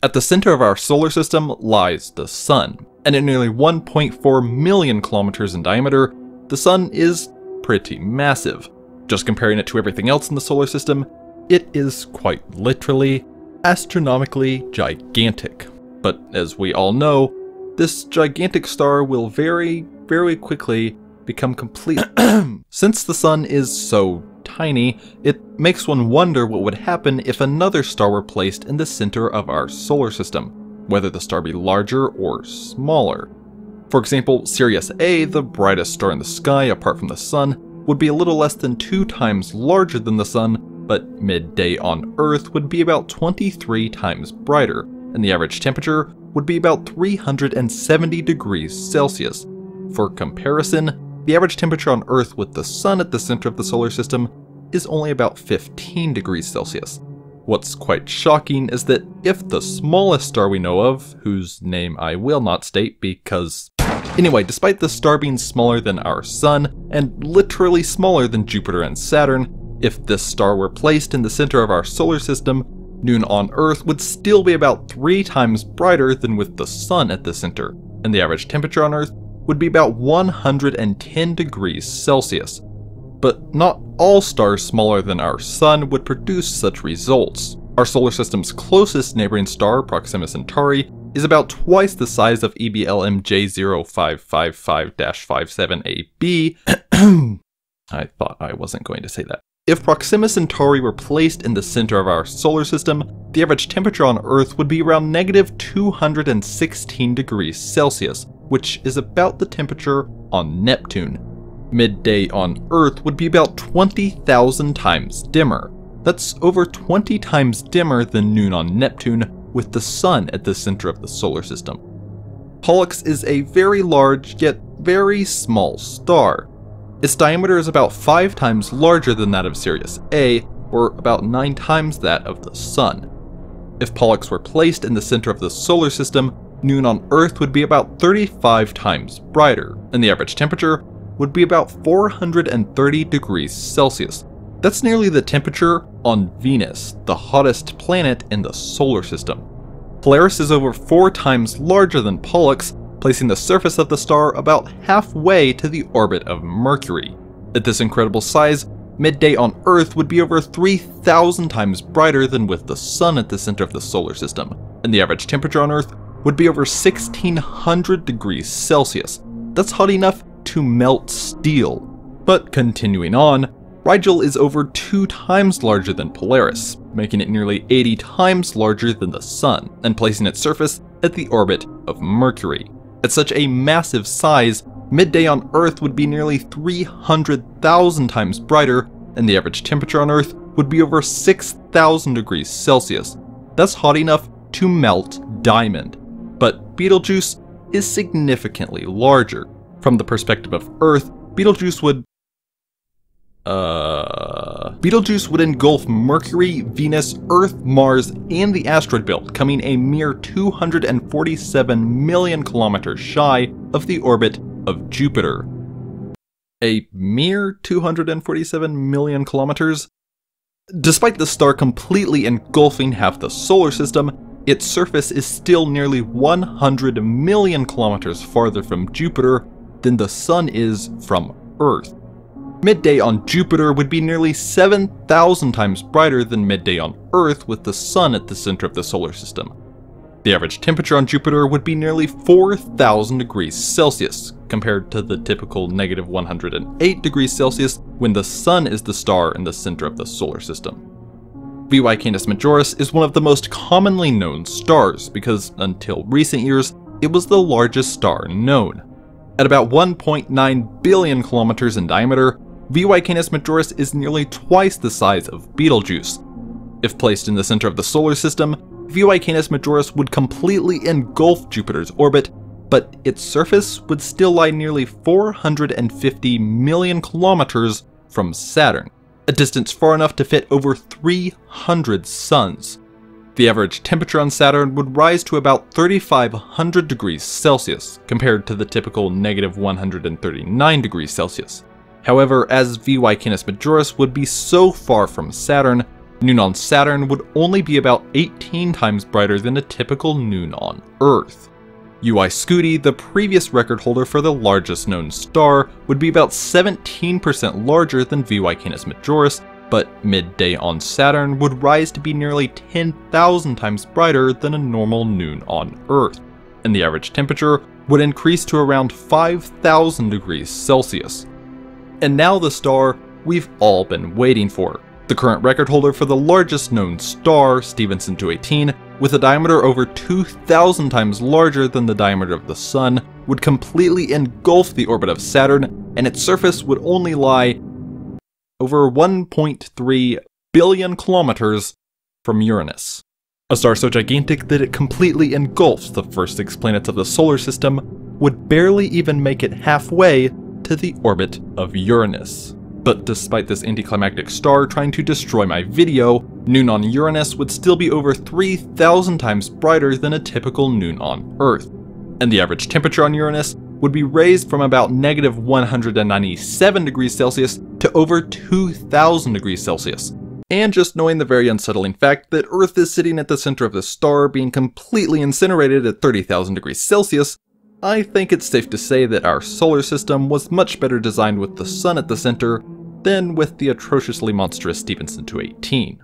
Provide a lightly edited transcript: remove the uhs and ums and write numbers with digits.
At the center of our solar system lies the Sun, and at nearly 1.4 million kilometers in diameter, the Sun is pretty massive. Just comparing it to everything else in the solar system, it is quite literally, astronomically gigantic. But as we all know, this gigantic star will very, very quickly become complete. Since the Sun is so tiny, it makes one wonder what would happen if another star were placed in the center of our solar system, whether the star be larger or smaller. For example, Sirius A, the brightest star in the sky apart from the Sun, would be a little less than 2 times larger than the Sun, but midday on Earth would be about 23 times brighter, and the average temperature would be about 370 degrees Celsius. For comparison, the average temperature on Earth with the Sun at the center of the solar system is only about 15 degrees Celsius. What's quite shocking is that if the smallest star we know of, whose name I will not state because... Anyway, despite the star being smaller than our Sun, and literally smaller than Jupiter and Saturn, if this star were placed in the center of our solar system, noon on Earth would still be about 3 times brighter than with the Sun at the center, and the average temperature on Earth would be about 110 degrees Celsius. But not all stars smaller than our Sun would produce such results. Our solar system's closest neighboring star, Proxima Centauri, is about twice the size of EBLM J0555-57AB. I thought I wasn't going to say that. If Proxima Centauri were placed in the center of our solar system, the average temperature on Earth would be around negative 216 degrees Celsius, which is about the temperature on Neptune. Midday on Earth would be about 20,000 times dimmer. That's over 20 times dimmer than noon on Neptune, with the Sun at the center of the solar system. Pollux is a very large yet very small star. Its diameter is about 5 times larger than that of Sirius A, or about 9 times that of the Sun. If Pollux were placed in the center of the solar system, noon on Earth would be about 35 times brighter, and the average temperature would be about 430 degrees Celsius. That's nearly the temperature on Venus, the hottest planet in the solar system. Polaris is over 4 times larger than Pollux, placing the surface of the star about halfway to the orbit of Mercury. At this incredible size, midday on Earth would be over 3,000 times brighter than with the Sun at the center of the solar system, and the average temperature on Earth would be over 1,600 degrees Celsius. That's hot enough to melt steel. But continuing on, Rigel is over 2 times larger than Polaris, making it nearly 80 times larger than the Sun, and placing its surface at the orbit of Mercury. At such a massive size, midday on Earth would be nearly 300,000 times brighter, and the average temperature on Earth would be over 6,000 degrees Celsius. That's hot enough to melt diamond. But Betelgeuse is significantly larger. From the perspective of Earth, Betelgeuse would engulf Mercury, Venus, Earth, Mars, and the asteroid belt, coming a mere 247 million kilometers shy of the orbit of Jupiter. A mere 247 million kilometers? Despite the star completely engulfing half the solar system, its surface is still nearly 100 million kilometers farther from Jupiter than the Sun is from Earth. Midday on Jupiter would be nearly 7,000 times brighter than midday on Earth with the Sun at the center of the solar system. The average temperature on Jupiter would be nearly 4,000 degrees Celsius, compared to the typical negative 108 degrees Celsius when the Sun is the star in the center of the solar system. VY Canis Majoris is one of the most commonly known stars because, until recent years, it was the largest star known. At about 1.9 billion kilometers in diameter, VY Canis Majoris is nearly twice the size of Betelgeuse. If placed in the center of the solar system, VY Canis Majoris would completely engulf Jupiter's orbit, but its surface would still lie nearly 450 million kilometers from Saturn, a distance far enough to fit over 300 suns. The average temperature on Saturn would rise to about 3,500 degrees Celsius, compared to the typical negative 139 degrees Celsius. However, as VY Canis Majoris would be so far from Saturn, noon on Saturn would only be about 18 times brighter than a typical noon on Earth. Uae-Scuti, the previous record holder for the largest known star, would be about 17% larger than VY Canis Majoris, but midday on Saturn would rise to be nearly 10,000 times brighter than a normal noon on Earth, and the average temperature would increase to around 5,000 degrees Celsius. And now the star we've all been waiting for. The current record holder for the largest known star, Stephenson 218, with a diameter over 2,000 times larger than the diameter of the Sun, would completely engulf the orbit of Saturn, and its surface would only lie over 1.3 billion kilometers from Uranus. A star so gigantic that it completely engulfs the first 6 planets of the solar system would barely even make it halfway to the orbit of Uranus. But despite this anticlimactic star trying to destroy my video, noon on Uranus would still be over 3,000 times brighter than a typical noon on Earth, and the average temperature on Uranus would be raised from about negative 197 degrees Celsius to over 2,000 degrees Celsius. And just knowing the very unsettling fact that Earth is sitting at the center of the star being completely incinerated at 30,000 degrees Celsius, I think it's safe to say that our solar system was much better designed with the Sun at the center than with the atrociously monstrous Stephenson 218.